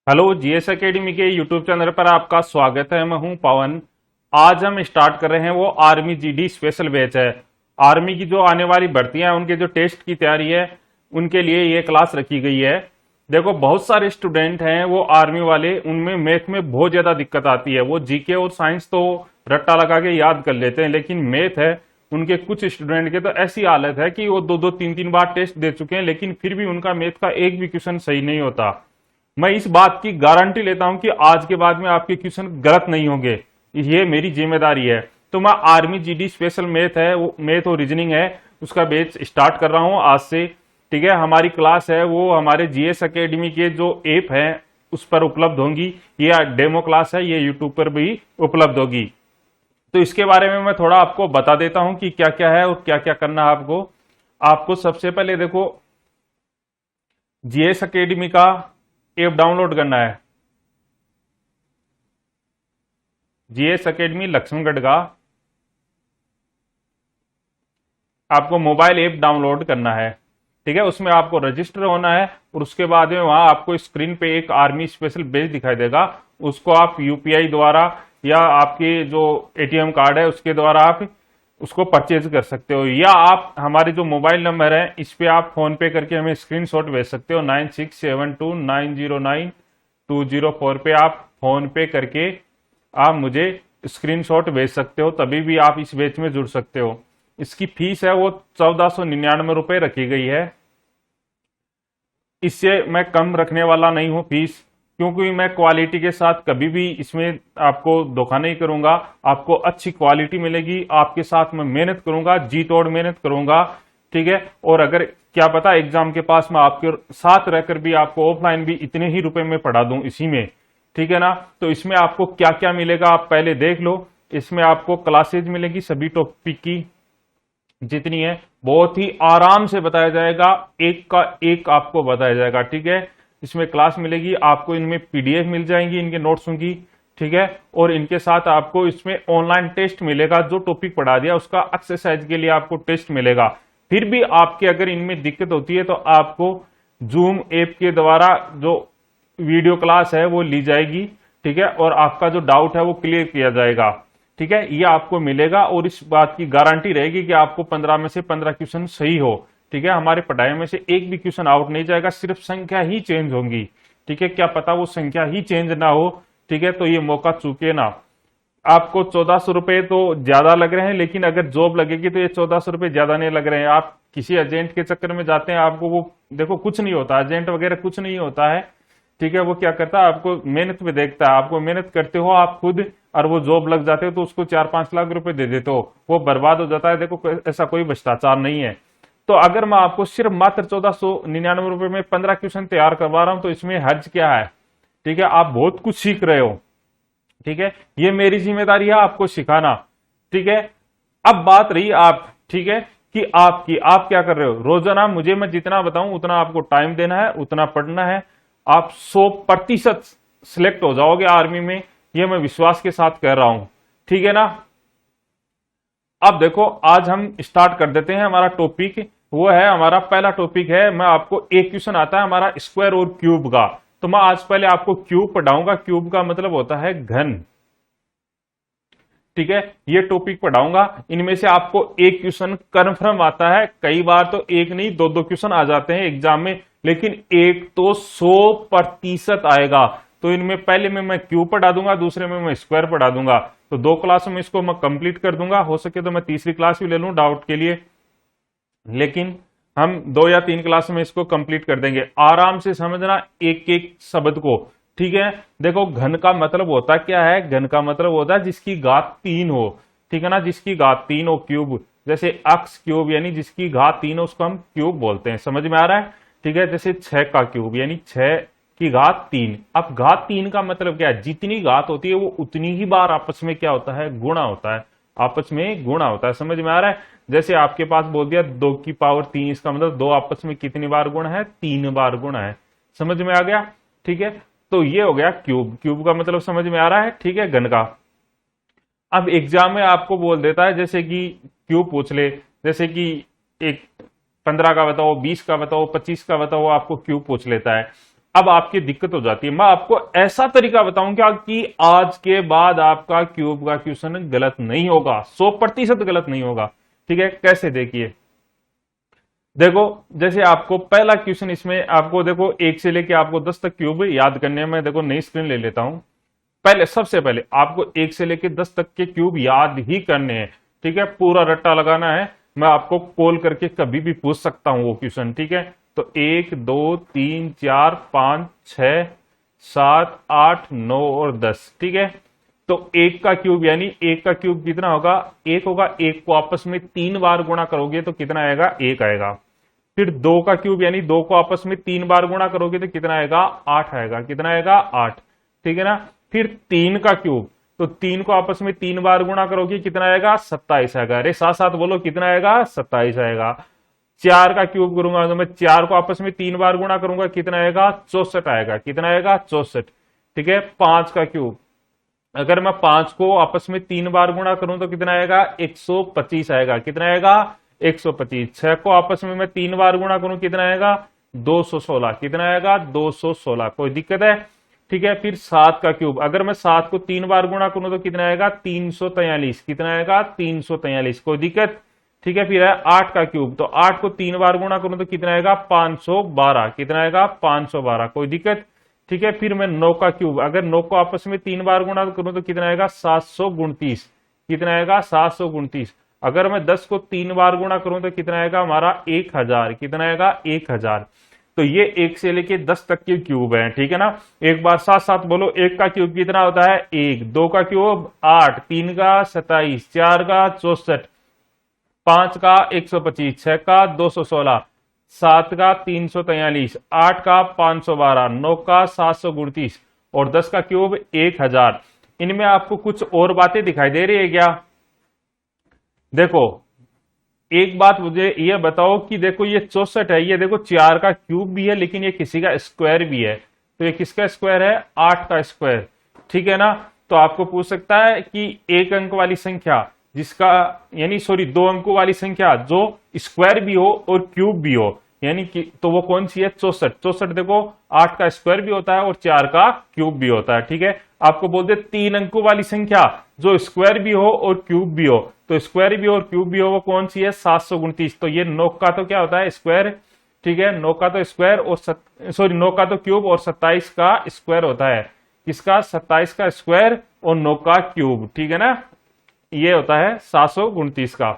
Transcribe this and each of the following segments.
Hello GS academy के YouTube channel पर आपका स्वागत है। मैं हूं पवन। आज हम स्टार्ट कर रहे हैं वो आर्मी जीडी स्पेशल बैच है। आर्मी की जो आने वाली भर्तियां हैं उनके जो टेस्ट की तैयारी है उनके लिए ये क्लास रखी गई है। देखो बहुत सारे स्टूडेंट हैं वो आर्मी वाले, उनमें मैथ में बहुत ज्यादा दिक्कत आती है। वो जीके और साइंस तो रट्टा लगा के याद कर लेते हैं, लेकिन मैथ है उनके कुछ स्टूडेंट के तो ऐसी हालत है कि वो दो दो तीन तीन बार टेस्ट दे चुके हैं, लेकिन फिर भी उनका मैथ का एक भी क्वेश्चन सही नहीं होता। मैं इस बात की गारंटी लेता हूं कि आज के बाद में आपके क्वेश्चन गलत नहीं होंगे, ये मेरी जिम्मेदारी है। तो मैं आर्मी जीडी स्पेशल मैथ है, वो मैथ और रीजनिंग है, उसका बैच स्टार्ट कर रहा हूं आज से। ठीक है, हमारी क्लास है वो हमारे जीएस एकेडमी के जो ऐप है उस पर उपलब्ध होंगी। ये डेमो क्लास है, ये यूट्यूब पर भी उपलब्ध होगी। तो इसके बारे में मैं थोड़ा आपको बता देता हूं कि क्या क्या है और क्या क्या करना है आपको। आपको सबसे पहले देखो जीएस एकेडमी का ऐप डाउनलोड करना है। जीएस एकेडमी लक्ष्मणगढ़ का आपको मोबाइल ऐप डाउनलोड करना है। ठीक है, उसमें आपको रजिस्टर होना है और उसके बाद में वहां आपको स्क्रीन पे एक आर्मी स्पेशल बैच दिखाई देगा। उसको आप यूपीआई द्वारा या आपके जो एटीएम कार्ड है उसके द्वारा आप उसको परचेज कर सकते हो, या आप हमारे जो मोबाइल नंबर है इस पे आप फोन पे करके हमें स्क्रीनशॉट भेज सकते हो। 9672909204 पे आप फोन पे करके आप मुझे स्क्रीनशॉट भेज सकते हो, तभी भी आप इस बैच में जुड़ सकते हो। इसकी फीस है वो 1499 रुपए रखी गई है। इससे मैं कम रखने वाला नहीं हूं फीस, क्योंकि मैं क्वालिटी के साथ कभी भी इसमें आपको धोखा नहीं करूंगा। आपको अच्छी क्वालिटी मिलेगी, आपके साथ मैं मेहनत करूंगा, जी तोड़ मेहनत करूंगा। ठीक है, और अगर क्या पता एग्जाम के पास मैं आपके साथ रहकर भी आपको ऑफलाइन भी इतने ही रुपए में पढ़ा दूं इसी में। ठीक है ना, तो इसमें आपको क्या क्या मिलेगा आप पहले देख लो। इसमें आपको क्लासेज मिलेगी सभी टॉपिक की जितनी है, बहुत ही आराम से बताया जाएगा, एक का एक आपको बताया जाएगा। ठीक है, इसमें क्लास मिलेगी आपको, इनमें पीडीएफ मिल जाएंगी इनके नोट्सों की। ठीक है, और इनके साथ आपको इसमें ऑनलाइन टेस्ट मिलेगा, जो टॉपिक पढ़ा दिया उसका एक्सरसाइज के लिए आपको टेस्ट मिलेगा। फिर भी आपके अगर इनमें दिक्कत होती है तो आपको जूम ऐप के द्वारा जो वीडियो क्लास है वो ली जाएगी। ठीक है, और आपका जो डाउट है वो क्लियर किया जाएगा। ठीक है, ये आपको मिलेगा और इस बात की गारंटी रहेगी कि आपको 15 में से 15 क्वेश्चन सही हो। ठीक है, हमारे पढ़ाई में से एक भी क्वेश्चन आउट नहीं जाएगा, सिर्फ संख्या ही चेंज होंगी। ठीक है, क्या पता वो संख्या ही चेंज ना हो। ठीक है, तो ये मौका चूके ना। आपको 1400 रुपए तो ज्यादा लग रहे हैं, लेकिन अगर जॉब लगेगी तो ये 1400 रुपए ज्यादा नहीं लग रहे हैं। आप किसी एजेंट के चक्कर में जाते हैं, आपको वो देखो कुछ नहीं होता, एजेंट वगैरह कुछ नहीं होता है। ठीक है, वो क्या करता है आपको मेहनत पे देखता है, आपको मेहनत करते हो आप खुद और वो जॉब लग जाते हो तो उसको 4-5 लाख रुपए दे देते हो, वो बर्बाद हो जाता है। देखो ऐसा कोई भ्रष्टाचार नहीं है। तो अगर मैं आपको सिर्फ मात्र 1499 रुपए में 15 क्वेश्चन तैयार करवा रहा हूं तो इसमें हर्ज क्या है। ठीक है, आप बहुत कुछ सीख रहे हो। ठीक है, ये मेरी जिम्मेदारी है आपको सिखाना। ठीक है, अब बात रही आप, ठीक है, कि आपकी आप क्या कर रहे हो रोजाना। मुझे मैं जितना बताऊं उतना आपको टाइम देना है, उतना पढ़ना है। आप 100% सिलेक्ट हो जाओगे आर्मी में, ये मैं विश्वास के साथ कह रहा हूं। ठीक है ना। अब देखो आज हम स्टार्ट कर देते हैं। हमारा टॉपिक वो है, हमारा पहला टॉपिक है, मैं आपको एक क्वेश्चन आता है हमारा स्क्वायर और क्यूब का। तो मैं आज पहले आपको क्यूब पढ़ाऊंगा। क्यूब का मतलब होता है घन। ठीक है, ये टॉपिक पढ़ाऊंगा। इनमें से आपको एक क्वेश्चन कन्फर्म आता है, कई बार तो एक नहीं दो दो क्वेश्चन आ जाते हैं एग्जाम में, लेकिन एक तो 100% आएगा। तो इनमें पहले में मैं क्यूब पढ़ा दूंगा, दूसरे में मैं स्क्वायर पढ़ा दूंगा। तो 2 क्लास में इसको मैं कंप्लीट कर दूंगा। हो सके तो मैं तीसरी क्लास भी ले लूं डाउट के लिए, लेकिन हम 2 या 3 क्लास में इसको कंप्लीट कर देंगे। आराम से समझना एक एक शब्द को। ठीक है, देखो घन का मतलब होता क्या है। घन का मतलब होता है जिसकी घात 3 हो। ठीक है ना, जिसकी घात 3 हो। क्यूब जैसे अक्स क्यूब यानी जिसकी घात 3 हो उसको हम क्यूब बोलते हैं। समझ में आ रहा है। ठीक है, जैसे 6 का क्यूब यानी 6 की घात 3। अब घात 3 का मतलब क्या है, जितनी घात होती है वो उतनी ही बार आपस में क्या होता है, गुणा होता है, आपस में गुणा होता है। समझ में आ रहा है। जैसे आपके पास बोल दिया 2 की पावर 3, इसका मतलब 2 आपस में कितनी बार गुणा है, 3 बार गुणा है। समझ में आ गया। ठीक है, तो ये हो गया क्यूब। क्यूब का मतलब समझ में आ रहा है। ठीक है, घन का। अब एग्जाम में आपको बोल देता है जैसे कि क्यूब पूछ ले, जैसे कि एक 15 का बताओ, 20 का बताओ, 25 का बताओ, आपको क्यूब पूछ लेता है। अब आपकी दिक्कत हो जाती है। मैं आपको ऐसा तरीका बताऊंगा कि आज के बाद आपका क्यूब का क्वेश्चन गलत नहीं होगा, 100% गलत नहीं होगा। ठीक है, कैसे देखिए, देखो जैसे आपको पहला क्वेश्चन इसमें आपको देखो 1 से लेके आपको 10 तक क्यूब याद करने में, देखो नई स्क्रीन ले लेता हूं। पहले सबसे पहले आपको 1 से लेके 10 तक के क्यूब याद ही करने हैं। ठीक है, पूरा रट्टा लगाना है। मैं आपको कॉल करके कभी भी पूछ सकता हूं वो क्वेश्चन। ठीक है, तो 1 2 3 4 5 6 7 8 9 और 10। ठीक है, तो 1 का क्यूब यानी 1 का क्यूब कितना होगा, 1 होगा। 1 को आपस में 3 बार गुणा करोगे तो कितना आएगा, 1 आएगा। फिर 2 का क्यूब यानी 2 को आपस में 3 बार गुणा करोगे तो कितना आएगा, 8 आएगा। कितना आएगा, 8। ठीक है ना। फिर 3 का क्यूब, तो 3 को आपस में 3 बार गुणा करोगे कितना आएगा, 27 आएगा। अरे साथ साथ बोलो, कितना आएगा, 27 आएगा। 4 का क्यूब करूंगा तो मैं 4 को आपस में 3 बार गुणा करूंगा, कितना आएगा, 64 आएगा। कितना आएगा, 64। ठीक है, 5 का क्यूब, अगर मैं 5 को आपस में 3 बार गुणा करूं तो कितना आएगा, 125 आएगा। कितना आएगा, 125। 6 को आपस में मैं 3 बार गुणा करूं कितना आएगा, 216। कितना आएगा, 216। कोई दिक्कत है। ठीक है, फिर 7 का क्यूब, अगर मैं 7 को 3 बार गुणा करूं तो कितना आएगा, 343। कितना आएगा, 343। कोई दिक्कत। ठीक है, फिर है 8 का क्यूब, तो 8 को 3 बार गुणा करूं तो कितना आएगा, 512। कितना आएगा, 512। कोई दिक्कत। ठीक है, फिर मैं 9 का क्यूब, अगर 9 को आपस में 3 बार गुणा करूं तो कितना आएगा, 729। कितना आएगा, 729। अगर मैं 10 को 3 बार गुणा करूं तो कितना आएगा हमारा, 1000। कितना आएगा, 1000। तो ये 1 से लेके 10 तक के क्यूब है। ठीक है ना। एक बार साथ साथ बोलो, 1 का क्यूब कितना होता है, 1। 2 का क्यूब 8, 3 का 27, 4 का 64, 5 का 125, 6 का 216, 7 का 343, 8 का 512, 9 का 739 और 10 का क्यूब 1000। इनमें आपको कुछ और बातें दिखाई दे रही है क्या? देखो एक बात मुझे ये बताओ कि देखो ये 64 है, ये देखो 4 का क्यूब भी है लेकिन ये किसी का स्क्वायर भी है। तो ये किसका स्क्वायर है, 8 का स्क्वायर। ठीक है ना। तो आपको पूछ सकता है कि एक अंक वाली संख्या जिसका यानी सॉरी 2 अंकों वाली संख्या जो स्क्वायर भी हो और क्यूब भी हो, यानी कि तो वो कौन सी है, 64। 64 देखो 8 का स्क्वायर भी होता है और 4 का क्यूब भी होता है। ठीक है, आपको बोलते 3 अंकों वाली संख्या जो स्क्वायर भी हो और क्यूब भी हो, तो स्क्वायर भी हो और क्यूब भी हो वो कौन सी है, 729। तो ये 9 का तो क्या होता है, स्क्वायर। ठीक है, 9 का तो स्क्वायर और 9 का तो क्यूब और 27 का स्क्वायर होता है। किसका, 27 का स्क्वायर और 9 का क्यूब। ठीक है ना, ये होता है 729 का।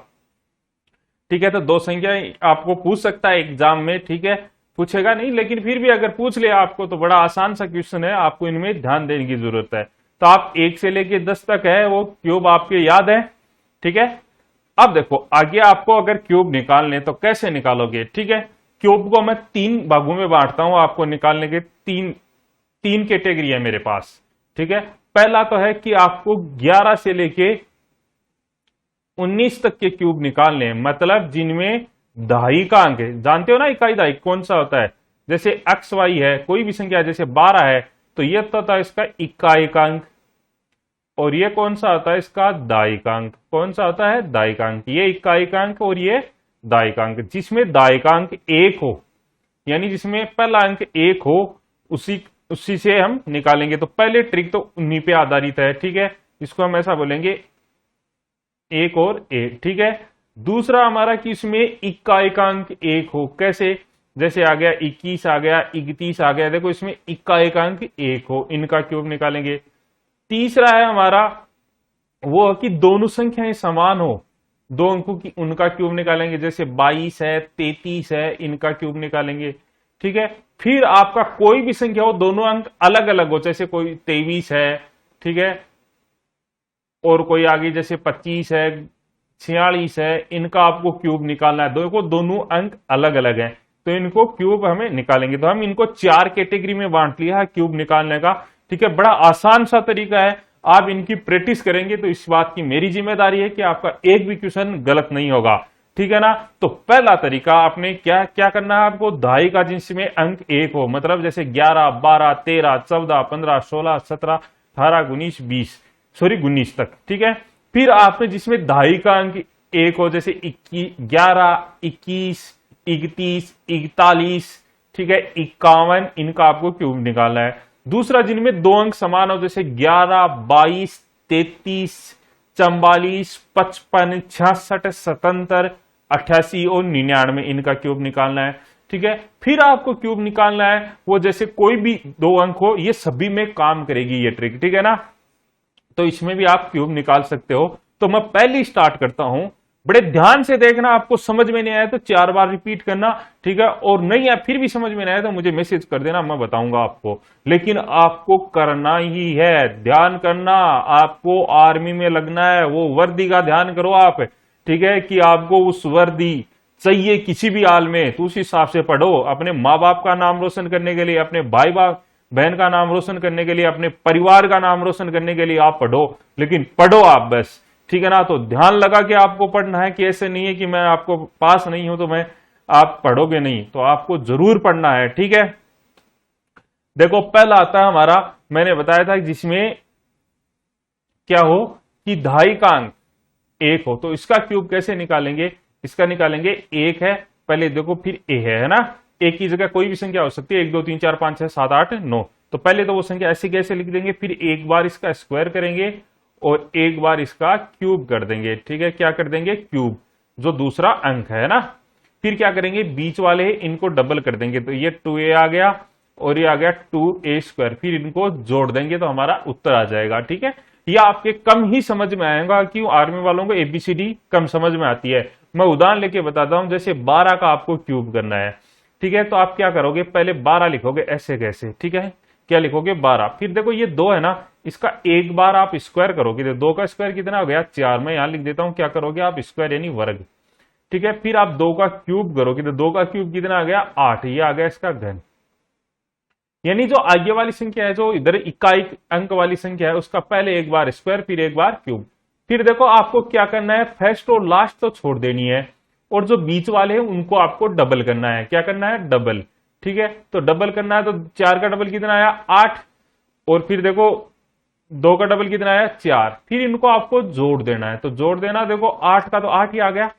ठीक है, तो 2 संख्या आपको पूछ सकता है एग्जाम में। ठीक है, पूछेगा नहीं लेकिन फिर भी अगर पूछ ले आपको तो बड़ा आसान सा क्वेश्चन है, आपको इनमें ध्यान देने की जरूरत है। तो आप 1 से लेके 10 तक है वो क्यूब आपके याद है। ठीक है, अब देखो आगे आपको अगर क्यूब निकालने तो कैसे निकालोगे। ठीक है, क्यूब को मैं 3 भागों में बांटता हूं, आपको निकालने के तीन कैटेगरी है मेरे पास। ठीक है, पहला तो है कि आपको 11 से लेके 19 तक के क्यूब निकालने हैं, मतलब जिनमें दहाई का अंक है। जानते हो ना इकाई दहाई कौन सा होता है, जैसे एक्स वाई है, कोई भी संख्या जैसे 12 है तो ये तो होता है इसका इकाई का अंक, और ये कौन सा होता है इसका दाई का अंक। कौन सा होता है, दाई का अंक। ये इकाई का अंक और ये दाई का अंक। जिसमें दाई का अंक 1 हो, यानी जिसमें पहला अंक 1 हो, उसी से हम निकालेंगे। तो पहले ट्रिक तो उन्हीं पे आधारित है। ठीक है, इसको हम ऐसा बोलेंगे 1 और 1। ठीक है, दूसरा हमारा कि इसमें इकाई का अंक 1 हो, कैसे, जैसे आ गया 21 आ गया, 31 आ गया, देखो इसमें इकाई का अंक 1 हो, इनका क्यूब निकालेंगे। तीसरा है हमारा वो कि दोनों संख्याएं समान हो, 2 अंकों की, उनका क्यूब निकालेंगे। जैसे 22 है, 33 है, इनका क्यूब निकालेंगे। ठीक है, फिर आपका कोई भी संख्या हो, दोनों अंक अलग अलग हो, जैसे कोई 23 है, ठीक है, और कोई आगे जैसे 25 है, 46 है, इनका आपको क्यूब निकालना है। देखो दोनों अंक अलग अलग हैं तो इनको क्यूब हमें निकालेंगे। तो हम इनको 4 कैटेगरी में बांट लिया है क्यूब निकालने का। ठीक है, बड़ा आसान सा तरीका है, आप इनकी प्रैक्टिस करेंगे तो इस बात की मेरी जिम्मेदारी है कि आपका एक भी क्वेश्चन गलत नहीं होगा। ठीक है ना। तो पहला तरीका आपने क्या क्या करना है, आपको दहाई का जिसमें अंक 1 हो, मतलब जैसे 11, 12, 13, 14, 15, 16, 17, 18, 19, 20 19 तक। ठीक है, फिर आपने जिसमें दहाई का अंक 1 हो, जैसे 11, 21, 31, 41, ठीक है 51, इनका आपको क्यूब निकालना है। दूसरा, जिनमें दो अंक समान हो, जैसे 11, 22, 33, 44, 55, 66, 77, 88 और 99, इनका क्यूब निकालना है। ठीक है, फिर आपको क्यूब निकालना है वो जैसे कोई भी दो अंक हो, ये सभी में काम करेगी ये ट्रिक, ठीक है ना। तो इसमें भी आप क्यूब निकाल सकते हो। तो मैं पहले स्टार्ट करता हूं, बड़े ध्यान से देखना, आपको समझ में नहीं आया तो 4 बार रिपीट करना, ठीक है। और नहीं आया फिर भी समझ में नहीं आया तो मुझे मैसेज कर देना, मैं बताऊंगा आपको, लेकिन आपको करना ही है, ध्यान करना। आपको आर्मी में लगना है, वो वर्दी का ध्यान करो आप, ठीक है, कि आपको उस वर्दी चाहिए किसी भी हाल में, तो उस हिसाब से पढ़ो। अपने माँ बाप का नाम रोशन करने के लिए, अपने भाई बहन का नाम रोशन करने के लिए, अपने परिवार का नाम रोशन करने के लिए आप पढ़ो, लेकिन पढ़ो आप बस, ठीक है ना। तो ध्यान लगा कि आपको पढ़ना है, कि ऐसे नहीं है कि मैं आपको पास नहीं हूं तो मैं आप पढ़ोगे नहीं, तो आपको जरूर पढ़ना है, ठीक है। देखो पहला आता है हमारा, मैंने बताया था जिसमें क्या हो कि दहाई का अंक 1 हो, तो इसका क्यूब कैसे निकालेंगे, इसका निकालेंगे 1 है पहले, देखो फिर ए है ना, एक की जगह कोई भी संख्या हो सकती है, 1 2 3 4 5 6 7 8 9, तो पहले तो वो संख्या ऐसे कैसे लिख देंगे, फिर एक बार इसका स्क्वायर करेंगे और एक बार इसका क्यूब कर देंगे, ठीक है। क्या कर देंगे, क्यूब, जो दूसरा अंक है ना। फिर क्या करेंगे, बीच वाले इनको डबल कर देंगे, तो ये 2a आ गया और ये आ गया 2a², फिर इनको जोड़ देंगे तो हमारा उत्तर आ जाएगा, ठीक है। ये आपके कम ही समझ में आएगा, क्यों, आर्मी वालों को ABCD कम समझ में आती है। मैं उदाहरण लेके बताता हूं, जैसे 12 का आपको क्यूब करना है, ठीक है, तो आप क्या करोगे, पहले 12 लिखोगे ऐसे कैसे, ठीक है, क्या लिखोगे 12, फिर देखो ये 2 है ना, इसका एक बार आप स्क्वायर करोगे, तो 2 का स्क्वायर कितना हो गया 4, मैं यहां लिख देता हूं, क्या करोगे आप स्क्वायर यानी वर्ग, ठीक है। फिर आप 2 का क्यूब करोगे, तो 2 का क्यूब कितना आ गया 8, ये आ गया इसका घन। यानी जो आगे वाली संख्या है, जो इधर इकाई अंक वाली संख्या है, उसका पहले एक बार स्क्वायर फिर एक बार क्यूब। फिर देखो आपको क्या करना है, फर्स्ट और लास्ट तो छोड़ देनी है, और जो बीच वाले हैं उनको आपको डबल करना है। क्या करना है, डबल, ठीक है। तो डबल करना है, तो 4 का डबल कितना आया 8, और फिर देखो 2 का डबल कितना आया 4, फिर इनको आपको जोड़ देना है, तो जोड़ देना, देखो 8 का तो 8 ही आ गया,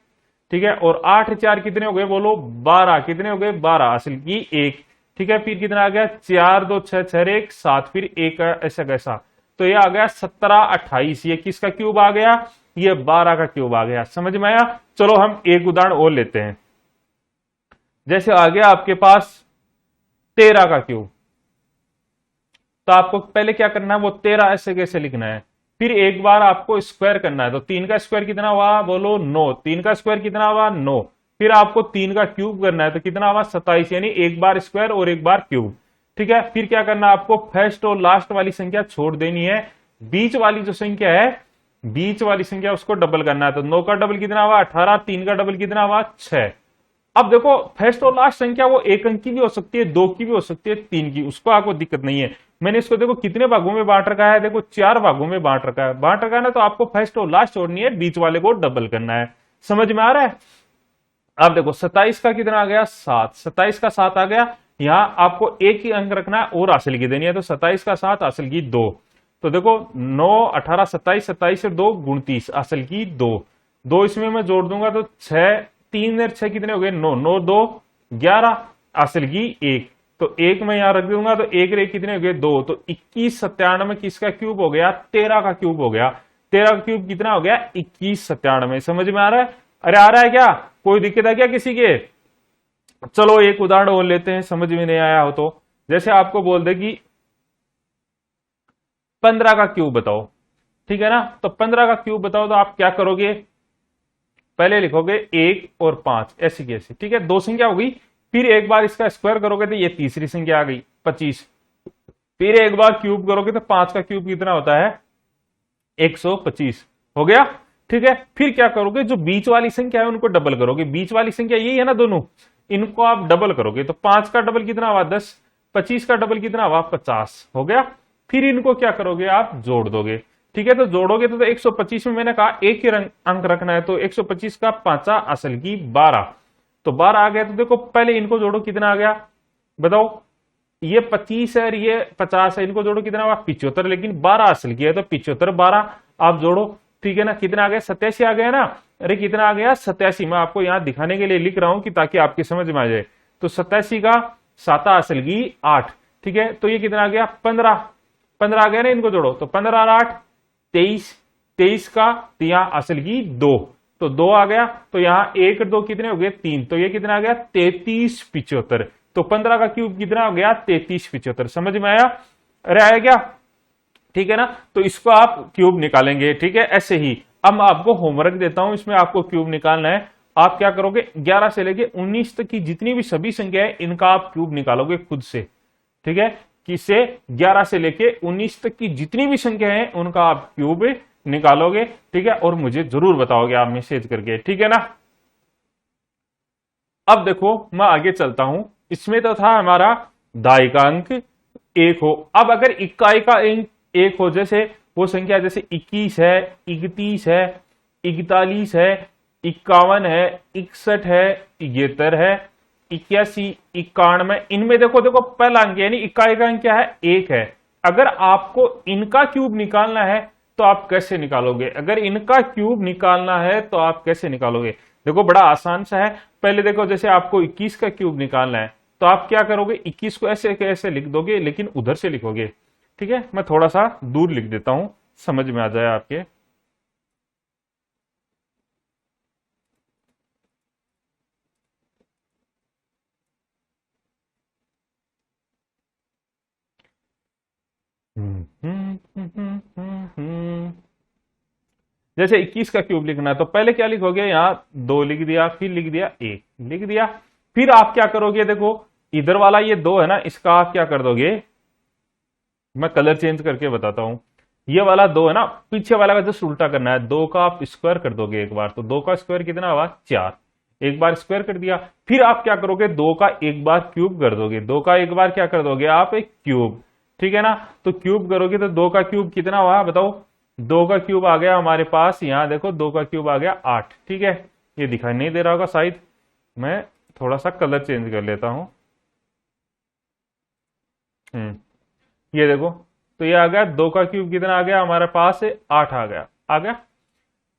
ठीक है, और 8 4 कितने हो गए बोलो 12, कितने हो गए 12, असल की 1, ठीक है। फिर कितना आ गया 4 2 6 6 1 7, फिर 1 ऐसा कैसा, तो ये आ गया 17 28, ये किसका क्यूब आ गया, ये 12 का क्यूब आ गया। समझ में आया। चलो हम एक उदाहरण और लेते हैं, जैसे आ गया आपके पास 13 का क्यूब, तो आपको पहले क्या करना है, वो 13 ऐसे कैसे लिखना है, फिर एक बार आपको स्क्वायर करना है, तो 3 का स्क्वायर कितना हुआ बोलो 9, 3 का स्क्वायर कितना हुआ 9, फिर आपको 3 का क्यूब करना है, तो कितना हुआ 27, यानी एक बार स्क्वायर और एक बार क्यूब, ठीक है। फिर क्या करना है, आपको फर्स्ट और लास्ट वाली संख्या छोड़ देनी है, बीच वाली जो संख्या है, बीच वाली संख्या उसको डबल करना है, तो 9 का डबल कितना हुआ 18, 3 का डबल कितना हुआ 6। अब देखो फर्स्ट और लास्ट संख्या वो एक अंक की भी हो सकती है, 2 की भी हो सकती है, 3 की, उसको आपको दिक्कत नहीं है। मैंने इसको देखो कितने भागों में बांट रखा है, देखो 4 भागों में बांट रखा है ना, तो आपको फर्स्ट और लास्ट छोड़नी है, बीच वाले को डबल करना है। समझ में आ रहा है। अब देखो 27 का कितना आ गया 7, 27 का 7 आ गया, यहां आपको एक ही अंक रखना है और हासिल की देनी है, तो 27 का 7 हासिल की 2, तो देखो 9 18 27, 27 से 2 29, हासिल की 2, 2 इसमें मैं जोड़ दूंगा तो 6, 3 और 6 कितने हो गए 9, 9 2 11, हासिल की 1, तो 1 मैं यहां रख दूंगा, तो 1 रे कितने हो गए 2, तो 21 97 किसका क्यूब हो गया 13 का क्यूब हो गया, 13 का क्यूब कितना हो गया 21 97। समझ में आ रहा है। अरे आ रहा है क्या, कोई दिक्कत है क्या किसी के। चलो एक उदाहरण और लेते हैं, समझ में नहीं आया हो तो, जैसे आपको बोल दे कि 15 का क्यूब बताओ, ठीक है ना, तो 15 का क्यूब बताओ, तो आप क्या करोगे, पहले लिखोगे 1 और 5 ऐसी कैसी, ठीक है, 2 संख्या हो गई, फिर एक बार इसका स्क्वायर करोगे तो ये तीसरी संख्या आ गई 25, फिर एक बार क्यूब करोगे तो 5 का क्यूब कितना होता है 125 हो गया, ठीक है। फिर क्या करोगे, जो बीच वाली संख्या है उनको डबल करोगे, बीच वाली संख्या यही है ना दोनों, इनको आप डबल करोगे, तो 5 का डबल कितना हुआ 10, 25 का डबल कितना हुआ 50 हो गया। फिर इनको क्या करोगे, आप जोड़ दोगे, ठीक है, तो जोड़ोगे तो 125 में मैंने कहा एक ही अंक रखना है, तो 125 का 5 असल की 12, तो 12 आ गया। तो देखो पहले इनको जोड़ो, कितना आ गया बताओ, ये 25 है और ये 50 है, इनको जोड़ो कितना हुआ 75, लेकिन 12 असल की है, तो 75 12 आप जोड़ो, ठीक है ना, कितना आ गया 87 आ गया ना, अरे कितना आ गया 87, मैं आपको यहां दिखाने के लिए लिख रहा हूं कि ताकि आपकी समझ में आ जाए, तो 87 का साता असल की 8, ठीक है। तो ये कितना आ गया 15, 15 आ गया ना, इनको जोड़ो तो 15 और 8 23, 23 का तो यहाँ असल की 2, तो 2 आ गया, तो यहाँ 1 2 कितने हो गए 3, तो ये कितना आ गया 33 75। तो 15 का क्यूब कितना हो गया 33 75। समझ में आया? अरे आया क्या? ठीक है ना। तो इसको आप क्यूब निकालेंगे, ठीक है, ऐसे ही। अब मैं आपको होमवर्क देता हूं, इसमें आपको क्यूब निकालना है। आप क्या करोगे 11 से लेके 19 तक की जितनी भी सभी संख्या है इनका आप क्यूब निकालोगे खुद से, ठीक है। किससे? 11 से लेके 19 तक की जितनी भी संख्या है उनका आप क्यूब निकालोगे, ठीक है, और मुझे जरूर बताओगे आप मैसेज करके, ठीक है ना। अब देखो मैं आगे चलता हूं, इसमें तो था हमारा दाई का अंक 1 हो। अब अगर इकाई का अंक 1 हो, जैसे वो संख्या जैसे 21 है, 31 है, 41 है, 51 है, 61 है, 73 है, 81, 91, इनमें देखो देखो पहला अंक यानी इकाई का अंक क्या है 1 है। अगर आपको इनका क्यूब निकालना है तो आप कैसे निकालोगे? अगर इनका क्यूब निकालना है तो आप कैसे निकालोगे? देखो बड़ा आसान सा है। पहले देखो जैसे आपको 21 का क्यूब निकालना है तो आप क्या करोगे 21 को ऐसे कैसे लिख दोगे, लेकिन उधर से लिखोगे, ठीक है। मैं थोड़ा सा दूर लिख देता हूं, समझ में आ जाए आपके। जैसे 21 का क्यूब लिखना है तो पहले क्या लिखोगे, यहां 2 लिख दिया, फिर लिख दिया 1 लिख दिया। फिर आप क्या करोगे, देखो इधर वाला ये 2 है ना, इसका आप क्या कर दोगे, मैं कलर चेंज करके बताता हूं। ये वाला 2 है ना, पीछे वाला का जस्ट उल्टा करना है, 2 का आप स्क्वायर कर दोगे एक बार, तो 2 का स्क्वायर कितना हुआ 4, एक बार स्क्वायर कर दिया। फिर आप क्या करोगे 2 का एक बार क्यूब कर दोगे, 2 का एक बार क्या कर दोगे आप एक क्यूब, ठीक है ना। तो क्यूब करोगे तो 2 का क्यूब कितना हुआ बताओ, 2 का क्यूब आ गया हमारे पास, यहां देखो 2 का क्यूब आ गया 8, ठीक है। ये दिखाई नहीं दे रहा होगा शायद, मैं थोड़ा सा कलर चेंज कर लेता हूं। ये देखो, तो ये आ गया 2 का क्यूब कितना आ गया हमारे पास, 8 आ गया, आ गया।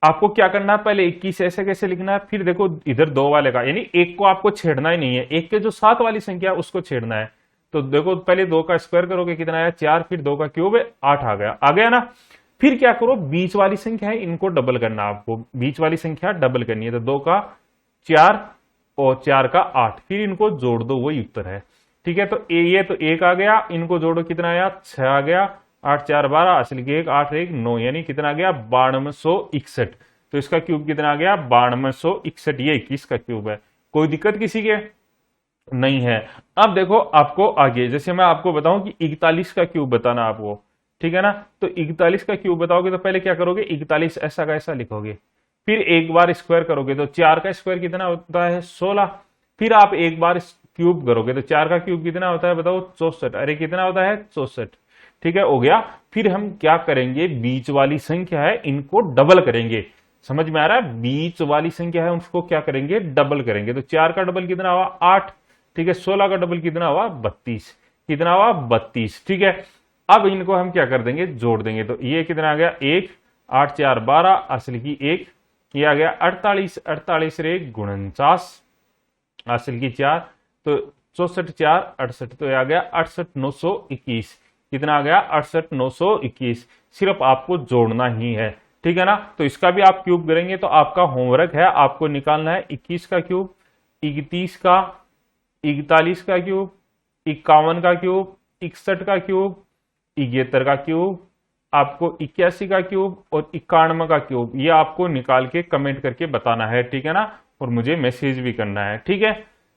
आपको क्या करना है, पहले 21 ऐसे कैसे लिखना है, फिर देखो इधर 2 वाले का यानी 1 को आपको छेड़ना ही नहीं है, 1 के जो 7 वाली संख्या उसको छेड़ना है। तो देखो पहले 2 का स्क्वायर करोगे कितना आया 4, फिर 2 का क्यूब है 8 आ गया ना। फिर क्या करो, बीच वाली संख्या है इनको डबल करना, आपको बीच वाली संख्या डबल करनी है। तो 2 का 4 और 4 का 8, फिर इनको जोड़ दो, वही उत्तर है, ठीक है। तो ये तो 1 आ गया, इनको जोड़ो कितना आया 6 आ गया, 8 4 12 असल की 1 8 1 9, यानी कितना आ गया 9261। तो इसका क्यूब कितना आ गया 9261, ये 21 का क्यूब है। कोई दिक्कत किसी के नहीं है। अब देखो आपको आगे, जैसे मैं आपको बताऊं कि 41 का क्यूब बताना आपको, ठीक है ना। तो 41 का क्यूब बताओगे तो पहले क्या करोगे 41 ऐसा का ऐसा लिखोगे, फिर एक बार स्क्वायर करोगे तो 4 का स्क्वायर कितना होता है 16, फिर आप एक बार क्यूब करोगे तो 4 का क्यूब कितना होता है बताओ 64, अरे कितना होता है 64, ठीक है, हो गया। फिर हम क्या करेंगे, बीच वाली संख्या है इनको डबल करेंगे, समझ में आ रहा है, बीच वाली संख्या है उसको क्या करेंगे डबल करेंगे। तो 4 का डबल कितना हुआ 8, ठीक है, 16 का डबल कितना हुआ 32, कितना हुआ 32, ठीक है। अब इनको हम क्या कर देंगे जोड़ देंगे, तो ये कितना आ गया 1 8 4 12 असल की 1, ये आ गया 48 48 रे 49 असल की 4, तो 64 4 68, तो ये आ गया 68 921, कितना आ गया 68 921। सिर्फ आपको जोड़ना ही है, ठीक है ना। तो इसका भी आप क्यूब करेंगे, तो आपका होमवर्क है आपको निकालना है 21 का क्यूब, 31 का, 41 का क्यूब, 51 का क्यूब, 61 का क्यूब, 73 का क्यूब, आपको 81 का क्यूब और 91 का क्यूब, ये आपको निकाल के कमेंट करके बताना है, ठीक है ना, और मुझे मैसेज भी करना है, ठीक है।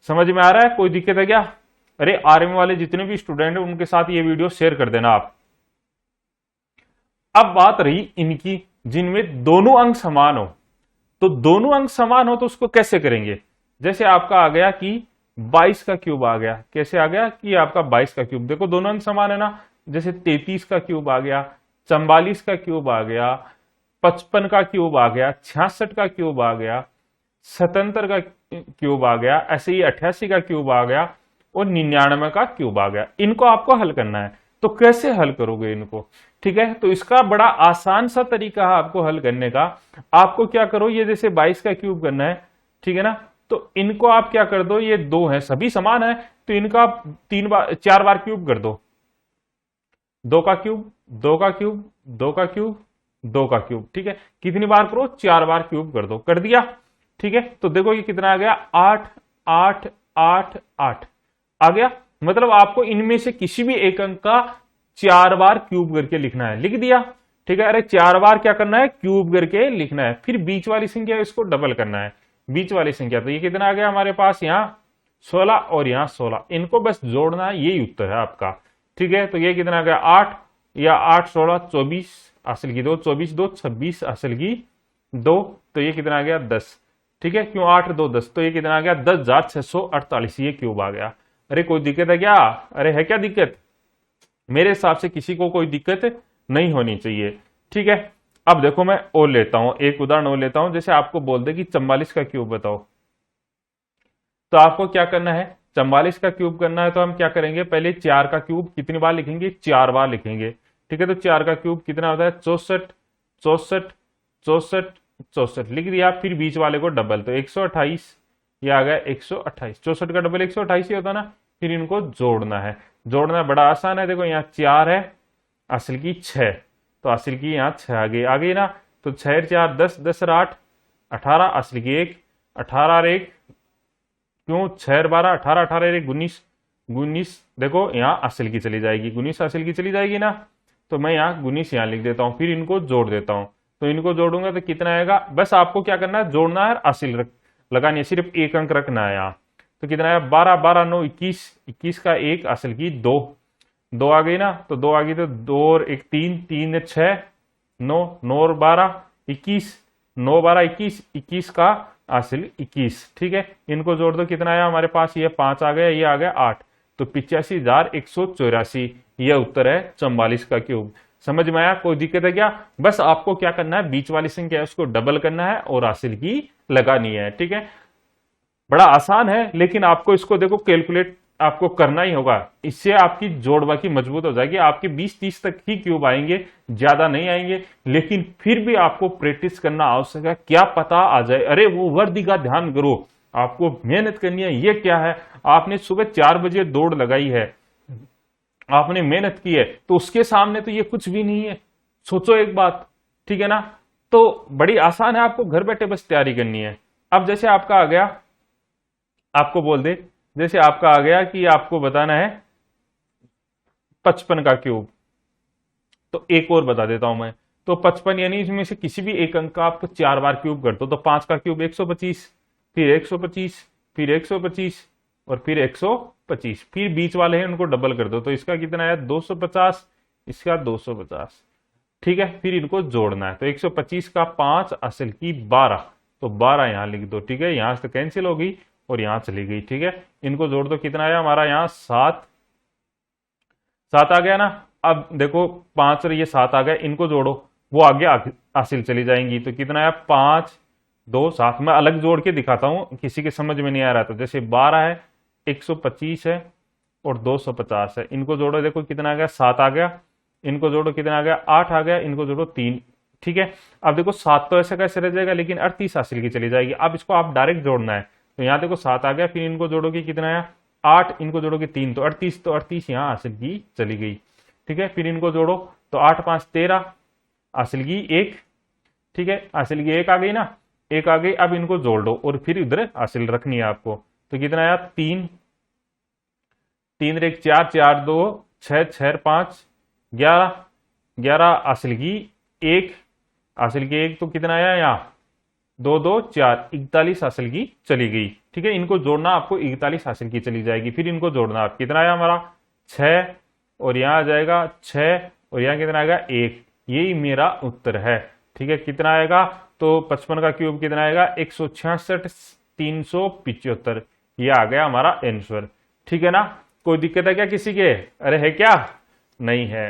समझ में आ रहा है, कोई दिक्कत है क्या? अरे आर्मी वाले जितने भी स्टूडेंट हैं उनके साथ ये वीडियो शेयर कर देना आप। अब बात रही इनकी, जिनमें दोनों अंक समान हो, तो दोनों अंक समान हो तो उसको कैसे करेंगे। जैसे आपका आ गया कि 22 का क्यूब आ गया, कैसे आ गया कि आपका 22 का क्यूब, देखो दोनों अंक समान है ना। जैसे 33 का क्यूब आ गया, 44 का क्यूब आ गया, 55 का क्यूब आ गया, 66 का क्यूब आ गया, 77 का क्यूब आ गया, ऐसे ही 88 का क्यूब आ गया और 99 का क्यूब आ गया। इनको आपको हल करना है, तो कैसे हल करोगे इनको, ठीक है। तो इसका बड़ा आसान सा तरीका है आपको हल करने का। आपको क्या करो, ये जैसे 22 का क्यूब करना है, ठीक है ना, तो इनको आप क्या कर दो, ये 2 है सभी समान है, तो इनका 4 बार क्यूब कर दो। 2 का क्यूब, 2 का क्यूब, 2 का क्यूब, 2 का क्यूब। ठीक है, कितनी बार करो? 4 बार क्यूब कर दो। कर दिया। ठीक है, तो देखो ये कितना आ गया? 8 8 8 8 आ गया। मतलब आपको इनमें से किसी भी एक अंक का 4 बार क्यूब करके लिखना है। लिख दिया। ठीक है, अरे 4 बार क्या करना है? क्यूब करके लिखना है। फिर बीच वाली संख्या इसको डबल करना है। बीच वाली संख्या, तो ये कितना आ गया हमारे पास? यहाँ 16 और यहाँ 16, इनको बस जोड़ना है, यही उत्तर है आपका। ठीक है, तो ये कितना आ गया? 8 या 8 16 24 हासिल की 2, 24 2 26 हासिल की 2, तो ये कितना आ गया? 10। ठीक है, क्यों? 8 2 10, तो ये कितना आ गया? 10,648, ये क्यूब आ गया। अरे कोई दिक्कत है क्या? अरे है क्या दिक्कत? मेरे हिसाब से किसी को कोई दिक्कत नहीं होनी चाहिए। ठीक है, अब देखो मैं और लेता हूं, एक उदाहरण और लेता हूं। जैसे आपको बोल दे कि 44 का क्यूब बताओ, तो आपको क्या करना है? 44 का क्यूब करना है तो हम क्या करेंगे? पहले 4 का क्यूब कितनी बार लिखेंगे? 4 बार लिखेंगे। ठीक है, तो 4 का क्यूब कितना होता है? 64 64 64 64 लिख दिया। फिर बीच वाले को डबल, तो 128, ये आ गया 128। 64 का डबल 128 ही होता ना। फिर इनको जोड़ना है। जोड़ना बड़ा आसान है। देखो यहाँ 4 है, असल की 6, तो असल की यहाँ 6 आ गई ना। तो 6 4 10 10 8 18, असल की 1, 18 और 1, क्यों? 6 12 18 18 1 19 19। देखो यहाँ असल की चली जाएगी, 19 असल की चली जाएगी ना। तो मैं यहाँ 19 यहाँ लिख देता हूँ। फिर इनको जोड़ देता हूँ, तो इनको जोड़ूंगा तो कितना आएगा? बस आपको क्या करना है? जोड़ना है, असल लगानी है, सिर्फ एक अंक रखना है यहाँ। तो कितना है? 12 12 9 21, 21 का 1 असल की 2, 2 आ गई ना। तो 2 आ गई, तो 2 और 1 3, 3 6 9, 9 और 12 21, 9 12 21, 21 का हासिल 21। ठीक है, इनको जोड़ दो, कितना आया हमारे पास? ये 5 आ गया, ये आ गया 8, तो 85,184, यह उत्तर है 44 का क्यूब। समझ में आया? कोई दिक्कत है क्या? बस आपको क्या करना है? बीच वाली संख्या है उसको डबल करना है और हासिल की लगानी है। ठीक है, बड़ा आसान है, लेकिन आपको इसको देखो कैलकुलेट आपको करना ही होगा। इससे आपकी जोड़ बाकी मजबूत हो जाएगी। आपके 20-30 तक ही क्यूब आएंगे, ज्यादा नहीं आएंगे, लेकिन फिर भी आपको प्रैक्टिस करना आवश्यक है। क्या पता आ जाए। अरे वो वर्दी का ध्यान करो, आपको मेहनत करनी है। ये क्या है? आपने सुबह 4 बजे दौड़ लगाई है, आपने मेहनत की है, तो उसके सामने तो ये कुछ भी नहीं है। सोचो एक बात। ठीक है ना? तो बड़ी आसान है, आपको घर बैठे बस तैयारी करनी है। अब जैसे आपका आ गया, आपको बोल दे, जैसे आपका आ गया कि आपको बताना है 55 का क्यूब, तो एक और बता देता हूं मैं। तो 55 यानी इसमें से किसी भी एक अंक का आपको 4 बार क्यूब कर दो, तो 5 का क्यूब 125, फिर 125, फिर 125 और फिर 125, फिर बीच वाले हैं उनको डबल कर दो, तो इसका कितना है? 250, इसका 250। ठीक है, फिर इनको जोड़ना है, तो 125 का 5 असल की 12, तो 12 यहां लिख दो। ठीक है, यहां से कैंसिल हो गई और यहां चली गई। ठीक है, इनको जोड़ दो, कितना आया हमारा? यहाँ 7 7 आ गया ना। अब देखो 5 और ये 7 आ गया, इनको जोड़ो, वो आगे हासिल चली जाएंगी। तो कितना आया? 5 2 7। मैं अलग जोड़ के दिखाता हूं, किसी के समझ में नहीं आ रहा। तो जैसे 12 है, 125 है और 250 है, इनको जोड़ो, देखो कितना आ गया? 7 आ गया। इनको जोड़ो, कितना आ गया? 8 आ गया। इनको जोड़ो 3। ठीक है, अब देखो 7 तो ऐसे कैसे रह जाएगा, लेकिन 38 हासिल की चली जाएगी। अब इसको आप डायरेक्ट जोड़ना है, तो यहाँ देखो 7 आ गया, फिर इनको जोड़ोगे, कितना आया? 8, इनको जोड़ोगे 3, तो 38, तो 38 यहाँ हासिल की चली गई। ठीक है, फिर इनको जोड़ो, तो 8 5 13, हासिल की 1। ठीक है, हासिल की 1 आ गई ना, 1 आ गई। अब इनको जोड़ दो और फिर इधर हासिल रखनी है आपको, तो कितना आया? 3 3 1 4 4 2 6 6 5 11 11, हासिल की 1, हासिल की 1, तो कितना आया यहाँ? 2 2 4 41 हासिल की चली गई। ठीक है, इनको जोड़ना आपको 41 हासिल की चली जाएगी। फिर इनको जोड़ना, आप कितना आया हमारा? 6, और यहाँ आ जाएगा 6, और यहाँ कितना आएगा? 1। यही मेरा उत्तर है। ठीक है, कितना आएगा? तो 55 का क्यूब कितना आएगा? 166 375, ये आ गया हमारा आंसर। ठीक है ना? कोई दिक्कत है क्या किसी के? अरे है क्या? नहीं है।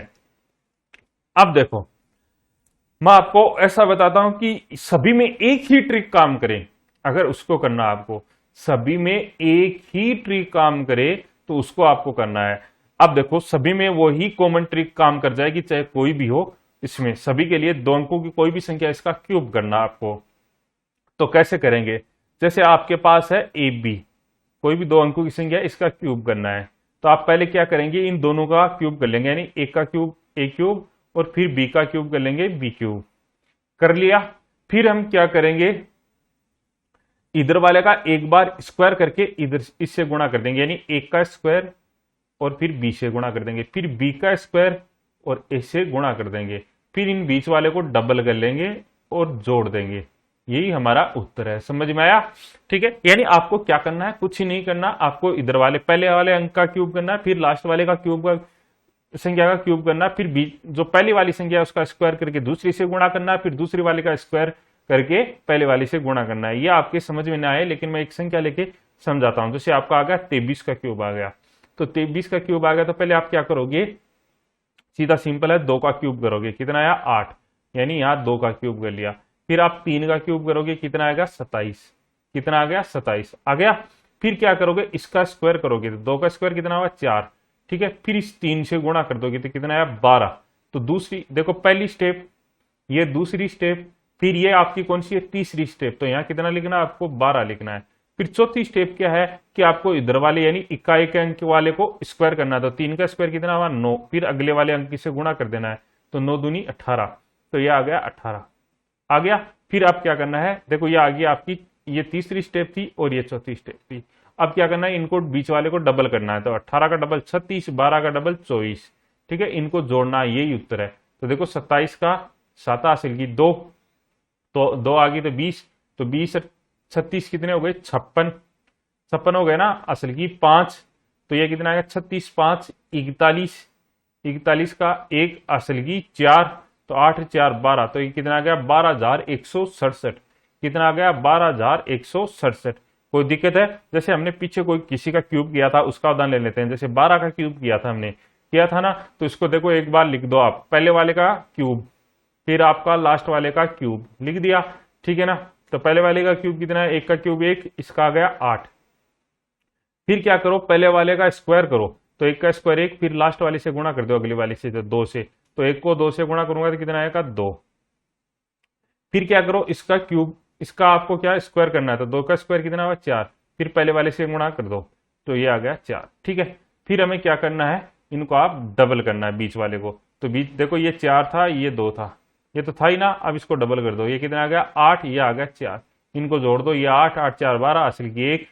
अब देखो, मैं आपको ऐसा बताता हूं कि सभी में एक ही ट्रिक काम करे। अगर उसको करना आपको, सभी में एक ही ट्रिक काम करे, तो उसको आपको करना है। अब देखो, सभी में वही कॉमन ट्रिक काम कर जाएगी, चाहे कोई भी हो। इसमें सभी के लिए 2 अंकों की कोई भी संख्या, इसका क्यूब करना आपको। तो कैसे करेंगे? जैसे आपके पास है AB, कोई भी 2 अंकों की संख्या इसका क्यूब करना है। तो आप पहले क्या करेंगे, इन दोनों का क्यूब कर लेंगे, यानी ए का क्यूब ए क्यूब और फिर बी का क्यूब कर लेंगे बी क्यूब। कर लिया। फिर हम क्या करेंगे, इधर वाले का एक बार स्क्वायर करके इधर इससे गुणा कर देंगे, यानी ए का स्क्वायर और फिर बी से गुणा कर देंगे, फिर बी का स्क्वायर और ए से गुणा कर देंगे, फिर इन बीच वाले को डबल कर लेंगे और जोड़ देंगे। यही हमारा उत्तर है। समझ में आया? ठीक है, यानी आपको क्या करना है, कुछ ही नहीं करना, आपको इधर वाले पहले वाले अंक का क्यूब करना है, फिर लास्ट वाले का क्यूब का संख्या का क्यूब करना, फिर जो पहली वाली संख्या है उसका स्क्वायर करके दूसरी से गुणा करना, फिर दूसरी वाले का स्क्वायर करके पहले वाली से गुणा करना है। ये आपके समझ में ना आए, लेकिन मैं एक संख्या लेके समझाता हूं। जैसे आपका आ गया 23 का क्यूब आ गया, तो 23 का क्यूब आ गया, तो पहले आप क्या करोगे, सीधा सिंपल है, 2 का क्यूब करोगे, कितना आया 8, यानी यहाँ 2 का क्यूब कर लिया। फिर आप 3 का क्यूब करोगे, कितना आएगा 27, कितना आ गया 27 आ गया। फिर क्या करोगे, इसका स्क्वायर करोगे, तो 2 का स्क्वायर कितना हुआ 4, ठीक है। फिर इस 3 से गुणा कर दोगे तो कितना आया 12। तो दूसरी देखो, पहली स्टेप, ये दूसरी स्टेप, फिर ये आपकी कौन सी है, तीसरी स्टेप, तो यहाँ कितना लिखना है आपको 12 लिखना है। फिर चौथी स्टेप क्या है कि आपको इधर वाले यानी इकाई के अंक वाले को स्क्वायर करना है, तो 3 का स्क्वायर कितना हुआ 9, फिर अगले वाले अंक से गुणा कर देना है, तो 9 दूनी 18, तो ये आ गया 18 आ गया। फिर आप क्या करना है, देखो ये आ गई आपकी, ये तीसरी स्टेप थी और ये चौथी स्टेप थी। अब क्या करना है, इनको बीच वाले को डबल करना है, तो 18 का डबल 36, 12 का डबल 24, ठीक है, इनको जोड़ना है, यही उत्तर है। तो देखो 27 का 7 हासिल की 2, तो 2 आ गई, तो 20, तो 20 36 कितने हो गए 56, 56 हो गए ना, असल की 5, तो ये कितना आएगा 36 5 41, 41 का 1 असल की 4, तो 8 4 12, तो ये कितना आ गया 12,167, कितना आ गया 12,167। कोई दिक्कत है? जैसे हमने पीछे कोई किसी का क्यूब किया था उसका उदाहरण ले लेते हैं। जैसे 12 का क्यूब किया था हमने, किया था ना, तो इसको देखो एक बार लिख दो आप, पहले वाले का क्यूब फिर आपका लास्ट वाले का क्यूब लिख दिया, ठीक है ना। तो पहले वाले का क्यूब कितना है, 1 का क्यूब 1, इसका आ गया 8। फिर क्या करो, पहले वाले का स्क्वायर करो, तो 1 का स्क्वायर 1, फिर लास्ट वाले से गुणा कर दो अगले वाले से, तो 2 से, तो 1 को 2 से गुणा करूंगा तो कितना आएगा 2। फिर क्या करो, इसका क्यूब, इसका आपको क्या स्क्वायर करना है, तो 2 का स्क्वायर कितना हुआ 4, फिर पहले वाले से गुणा कर दो, तो ये आ गया 4, ठीक है। फिर हमें क्या करना है, इनको आप डबल करना है बीच वाले को, तो बीच देखो ये 4 था, ये 2 था, ये तो था ही ना, अब इसको डबल कर दो, ये कितना आ गया 8, ये आ गया 4, इनको जोड़ दो, ये 8 8 4 12 असल की 1,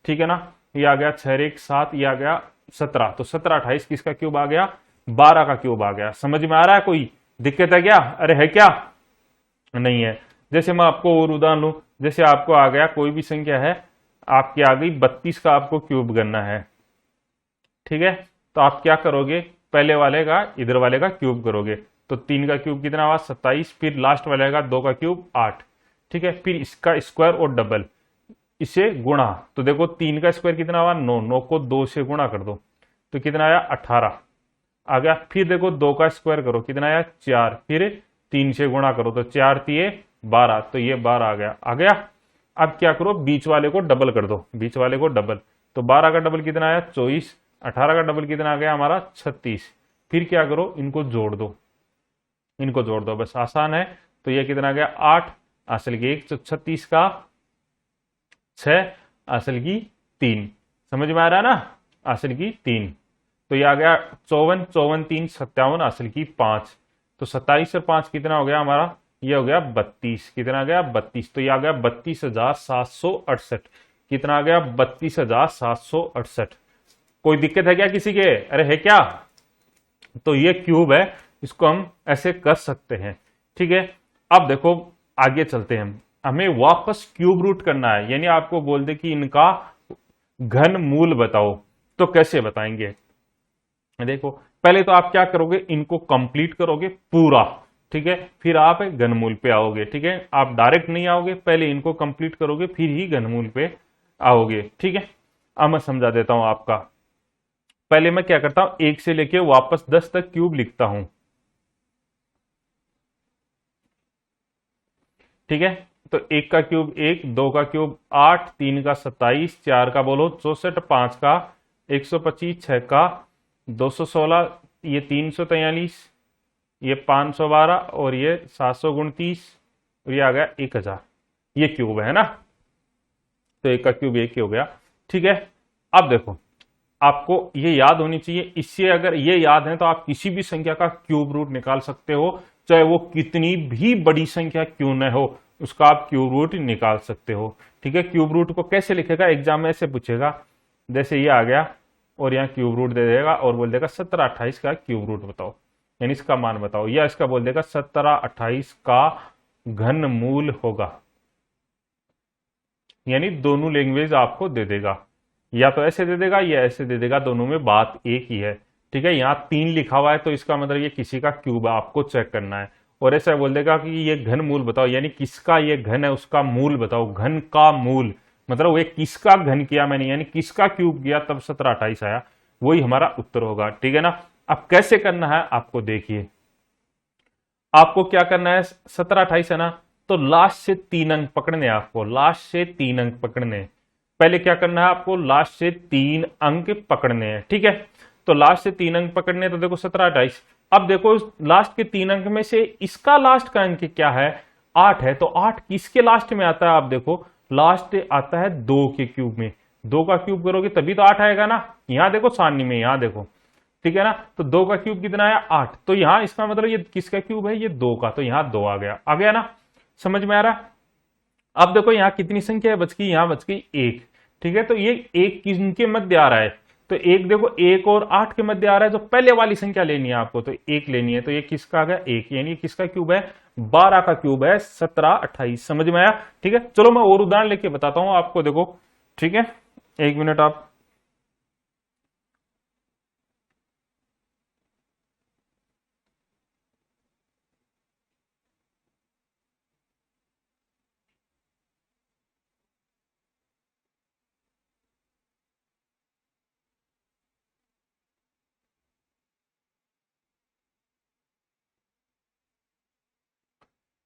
ठीक है ना। ये आ गया 6 1 7, ये आ गया 17, तो 17 28 किसका क्यूब आ गया 12 का क्यूब आ गया। समझ में आ रहा है? कोई दिक्कत है क्या? अरे है क्या? नहीं है। जैसे मैं आपको और उदाहरण लूं, जैसे आपको आ गया कोई भी संख्या है आपकी आ गई 32 का आपको क्यूब करना है, ठीक है। तो आप क्या करोगे, पहले वाले का इधर वाले का क्यूब करोगे, तो 3 का क्यूब कितना हुआ 27, फिर लास्ट वाले का 2 का क्यूब 8, ठीक है। फिर इसका स्क्वायर और डबल, इसे गुणा, तो देखो 3 का स्क्वायर कितना हुआ 9, 9 को 2 से गुणा कर दो, तो कितना आया 18 आ गया। फिर देखो 2 का स्क्वायर करो, कितना आया 4, फिर 3 से गुणा करो, तो 4 तिये 12, तो ये 12 आ गया आ गया। अब क्या करो, बीच वाले को डबल कर दो, बीच वाले को डबल, तो 12 का डबल कितना आया 24, 18 का डबल कितना आ गया हमारा 36। फिर क्या करो, इनको जोड़ दो, इनको जोड़ दो, बस आसान है। तो ये कितना आ गया 8 असल की 1, तो 36 का 6 असल की 3, समझ में आ रहा है ना, असल की 3, तो ये आ गया 54 54 3 57 असल की 5, तो 27 और 5 कितना हो गया हमारा, ये हो गया 32, कितना आ गया 32, तो ये आ गया 32,768, कितना आ गया 32,768। कोई दिक्कत है क्या किसी के? अरे है क्या? तो ये क्यूब है, इसको हम ऐसे कर सकते हैं, ठीक है। अब देखो आगे चलते हैं, हमें वापस क्यूब रूट करना है, यानी आपको बोल दे कि इनका घन मूल बताओ, तो कैसे बताएंगे। देखो पहले तो आप क्या करोगे, इनको कंप्लीट करोगे पूरा, ठीक है, फिर आप घनमूल पे आओगे, ठीक है। आप डायरेक्ट नहीं आओगे, पहले इनको कंप्लीट करोगे फिर ही घनमूल पे आओगे, ठीक है। अब मैं समझा देता हूं आपका, पहले मैं क्या करता हूं, 1 से लेके वापस 10 तक क्यूब लिखता हूं, ठीक है। तो 1 का क्यूब 1, 2 का क्यूब 8, 3 का 27, 4 का बोलो 64, 5 का 125, 6 का 216, ये 343, ये 512 और ये 729 और ये आ गया 1000, ये क्यूब है ना। तो 1 का क्यूब 1 ही हो गया, ठीक है। अब देखो, आपको ये याद होनी चाहिए, इससे अगर ये याद है तो आप किसी भी संख्या का क्यूब रूट निकाल सकते हो, चाहे वो कितनी भी बड़ी संख्या क्यों न हो, उसका आप क्यूब रूट निकाल सकते हो। ठीक है, क्यूब रूट को कैसे लिखेगा, एग्जाम में ऐसे पूछेगा, जैसे ये आ गया और यहाँ क्यूब रूट दे देगा और बोल देगा 1728 का क्यूब रूट बताओ, यानी इसका मान बताओ, या इसका बोल देगा 1728 का घन मूल होगा, यानी दोनों लैंग्वेज आपको दे देगा, या तो ऐसे दे देगा या ऐसे दे देगा, दोनों में बात एक ही है। ठीक है, यहाँ 3 लिखा हुआ है तो इसका मतलब ये किसी का क्यूब है, आपको चेक करना है। और ऐसा बोल देगा कि ये घन मूल बताओ, यानी किसका ये घन है उसका मूल बताओ, घन का मूल मतलब वो किसका घन किया मैंने, यानी किसका क्यूब किया तब 1728 आया, वही हमारा उत्तर होगा। ठीक है ना। अब कैसे करना है आपको देखिए, आपको क्या करना है, 1728 है ना, तो लास्ट से 3 अंक पकड़ने हैं आपको, लास्ट से 3 अंक पकड़ने हैं। पहले क्या करना है आपको, लास्ट से 3 अंक पकड़ने हैं। ठीक है, तो लास्ट से 3 अंक पकड़ने हैं, तो देखो 1728। अब देखो लास्ट के 3 अंक में से इसका लास्ट का अंक क्या है, 8 है, तो 8 किसके लास्ट में आता है, आप देखो लास्ट आता है 2 के क्यूब में, 2 का क्यूब करोगे तभी तो 8 आएगा ना। यहां देखो सारणी में, यहां देखो, ठीक है ना, तो 2 का क्यूब कितना है 8, तो यहां इसका मतलब ये किसका क्यूब है, ये 2 का, तो यहां 2 आ गया ना, समझ में आ रहा। अब देखो यहां कितनी संख्या बच गई, यहां बच गई 1। ठीक है, तो ये 1 किनके मध्य आ रहा है, तो एक देखो 1 और 8 के मध्य आ रहा है, तो पहले वाली संख्या लेनी है आपको, तो 1 लेनी है, तो ये किसका आ गया 1, यानी किसका क्यूब है 12 का क्यूब है 1728। समझ में आया। ठीक है, चलो मैं और उदाहरण लेके बताता हूं आपको, देखो। ठीक है, 1 मिनट आप,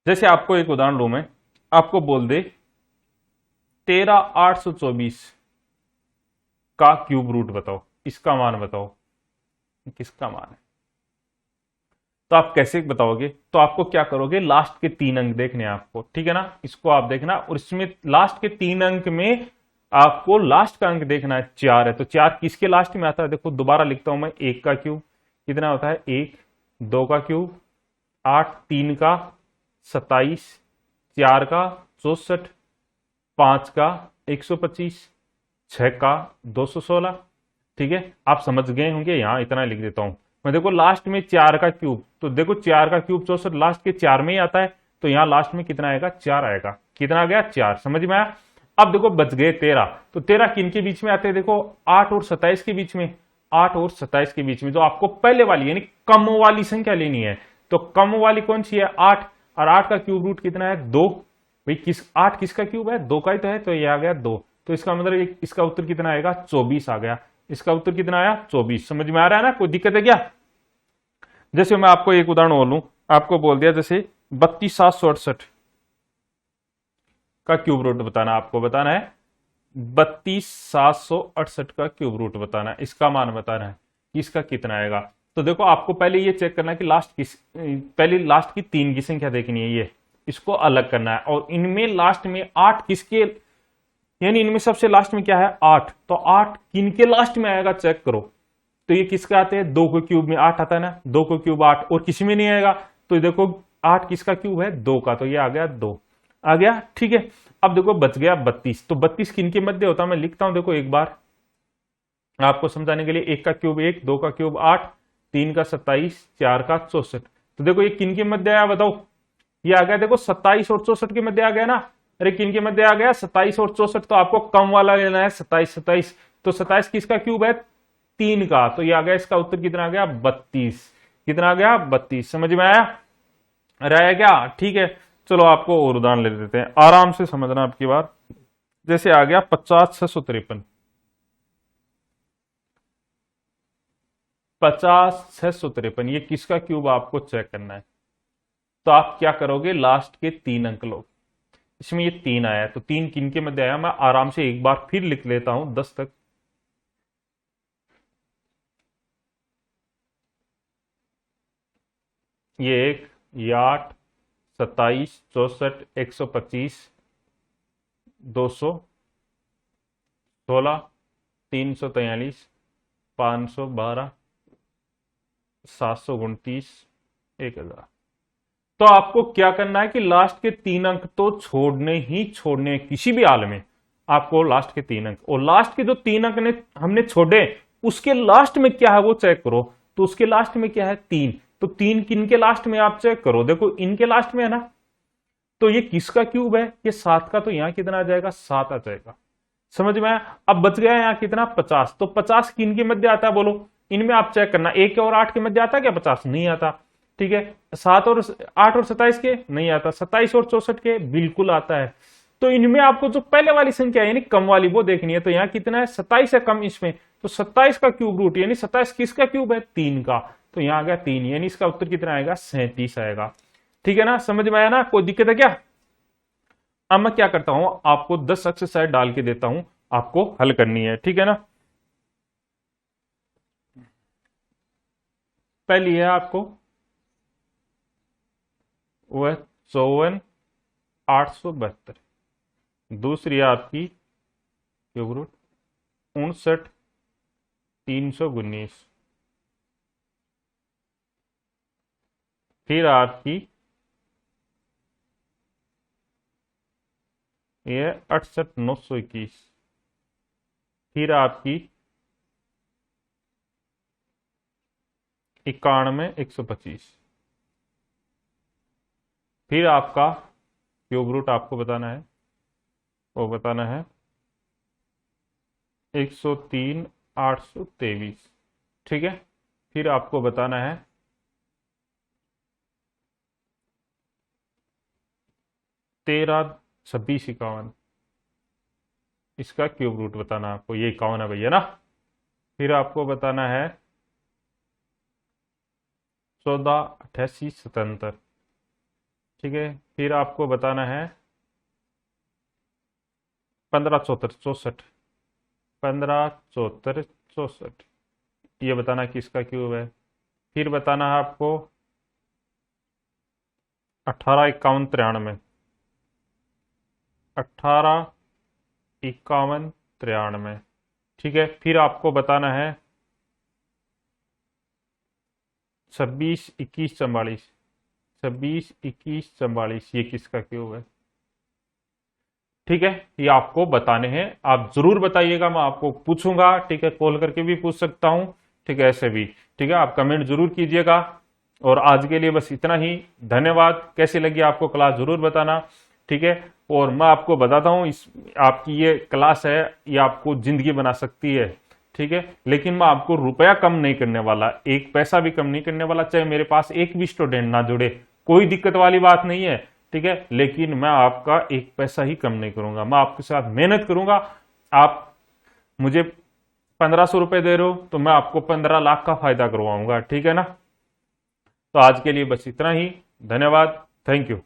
जैसे आपको एक उदाहरण लू मैं, आपको बोल दे 13824 का क्यूब रूट बताओ, इसका मान बताओ, किसका मान है, तो आप कैसे बताओगे, तो आपको क्या करोगे, लास्ट के 3 अंक देखने हैं आपको। ठीक है ना, इसको आप देखना, और इसमें लास्ट के 3 अंक में आपको लास्ट का अंक देखना है, 4 है, तो 4 किसके लास्ट में आता है, देखो दोबारा लिखता हूं मैं, 1 का क्यूब कितना होता है 1, 2 का क्यूब 8, 3 का 27, 4 का 64, 5 का 125, 6 का 216। ठीक है, आप समझ गए होंगे, यहां इतना लिख देता हूं मैं, देखो लास्ट में 4 का क्यूब, तो देखो 4 का क्यूब 64 लास्ट के 4 में ही आता है, तो यहां लास्ट में कितना आएगा 4 आएगा, कितना आ गया 4, समझ में आया। अब देखो बच गए 13, तो 13 किन के बीच में आते हैं, देखो 8 और 27 के बीच में, 8 और 27 के बीच में, तो आपको पहले वाली यानी कम वाली संख्या लेनी है, तो कम वाली कौन सी है 8, और 8 का क्यूब रूट कितना है 2, भाई 8 किसका क्यूब है 2 का ही तो है, तो ये आ गया 2, तो इसका मतलब इसका उत्तर कितना आएगा 24 आ गया, इसका उत्तर कितना आया 24। समझ में आ रहा है ना, कोई दिक्कत है क्या। जैसे मैं आपको एक उदाहरण और लूं, आपको बोल दिया जैसे 32,768 का क्यूब रूट बताना, आपको बताना है 32,768 का क्यूब रूट बताना है, इसका मान बताना है कि इसका कितना आएगा। तो देखो आपको पहले ये चेक करना है कि पहले लास्ट की 3 की संख्या देखनी है, ये इसको अलग करना है, और इनमें लास्ट में 8 किसके, यानी इनमें सबसे लास्ट में क्या है 8, तो 8 किन के लास्ट में आएगा चेक करो, तो ये किसका आते हैं 2 के क्यूब में 8 आता है ना, 2 के क्यूब 8, और किसी में नहीं आएगा, तो देखो 8 किसका क्यूब है 2 का, तो ये आ गया 2 आ गया। ठीक है, अब देखो बच गया 32, तो 32 किन के मध्य होता है, मैं लिखता हूं देखो एक बार आपको समझाने के लिए, 1 का क्यूब 1, 2 का क्यूब 8, 3 का 27, 4 का 64, तो देखो ये किन के मध्य आया बताओ, ये आ गया देखो 27 और 64 के मध्य आ गया ना, अरे किन के मध्य आ गया 27 और 64, तो आपको कम वाला लेना है 27, 27, तो 27 किसका क्यूब है 3 का, तो ये आ गया, इसका उत्तर कितना आ गया 32, कितना आ गया 32। समझ में आया, अरे आया क्या। ठीक है, चलो आपको और उदाहरण ले देते हैं, आराम से समझना आपकी बात। जैसे आ गया 50,653, 50,653 ये किसका क्यूब आपको चेक करना है, तो आप क्या करोगे लास्ट के 3 अंक लो, इसमें ये 3 आया, तो 3 किन के मध्य आया, मैं आराम से एक बार फिर लिख लेता हूं 10 तक, ये 1, ये 8, 27, 64, 125, 216, 343, 512, 729, 1000। तो आपको क्या करना है कि लास्ट के 3 अंक तो छोड़ने ही छोड़ने हैं, किसी भी हाल में आपको लास्ट के 3 अंक, और लास्ट के जो 3 अंक ने हमने छोड़े उसके लास्ट में क्या है वो चेक करो। तो उसके लास्ट में क्या है 3, तो 3 किन के लास्ट में आप चेक करो, देखो इनके लास्ट में है ना। तो ये किसका क्यूब है, ये 7 का, तो यहां कितना आ जाएगा 7 आ जाएगा। समझ में आया। अब बच गया यहां कितना 50, तो 50 किन के मध्य आता है बोलो, इनमें आप चेक करना, 1 और 8 के मध्य आता है क्या 50, नहीं आता। ठीक है, 7 और 8 और 27 के नहीं आता, 27 और 64 के बिल्कुल आता है। तो इनमें आपको जो पहले वाली संख्या है यानी कम वाली वो देखनी है। तो यहाँ कितना है 27 है कम इसमें, तो 27 का क्यूब रूट यानी 27 किसका क्यूब है 3 का, तो यहाँ आ गया 3, यानी इसका उत्तर कितना आएगा 37 आएगा। ठीक है ना, समझ में आया ना, कोई दिक्कत है क्या। अब मैं क्या करता हूं, आपको 10 एक्सरसाइज डाल के देता हूं, आपको हल करनी है। ठीक है ना, पहली है आपको वह 54,872, दूसरी है आपकी क्यूब रूट 59,319, फिर आपकी ये 68,921, फिर आपकी 91,125, फिर आपका क्यूब रूट आपको बताना है, वो बताना है 103,823। ठीक है, फिर आपको बताना है 13,26,51, इसका क्यूब रूट बताना है आपको, ये 51 है भैया ना। फिर आपको बताना है 14,88,77। ठीक है, फिर आपको बताना है 15,74,64, 15,74,64, ये बताना किसका क्यूब है। फिर बताना है आपको 18,51,93, 18,51,93। ठीक है, फिर आपको बताना है 26,21,44, 26,21,44, ये किसका क्यूब है। ठीक है, ये आपको बताने हैं, आप जरूर बताइएगा, मैं आपको पूछूंगा। ठीक है, कॉल करके भी पूछ सकता हूं, ठीक है, ऐसे भी। ठीक है, आप कमेंट जरूर कीजिएगा। और आज के लिए बस इतना ही, धन्यवाद। कैसी लगी आपको क्लास जरूर बताना। ठीक है, और मैं आपको बताता हूं, इस आपकी ये क्लास है, ये आपको जिंदगी बना सकती है। ठीक है, लेकिन मैं आपको रुपया कम नहीं करने वाला, एक पैसा भी कम नहीं करने वाला, चाहे मेरे पास एक भी स्टूडेंट ना जुड़े, कोई दिक्कत वाली बात नहीं है। ठीक है, लेकिन मैं आपका एक पैसा ही कम नहीं करूंगा, मैं आपके साथ मेहनत करूंगा। आप मुझे 1,500 रुपए दे रहे हो तो मैं आपको 15 लाख का फायदा करवाऊंगा। ठीक है ना, तो आज के लिए बस इतना ही, धन्यवाद, थैंक यू।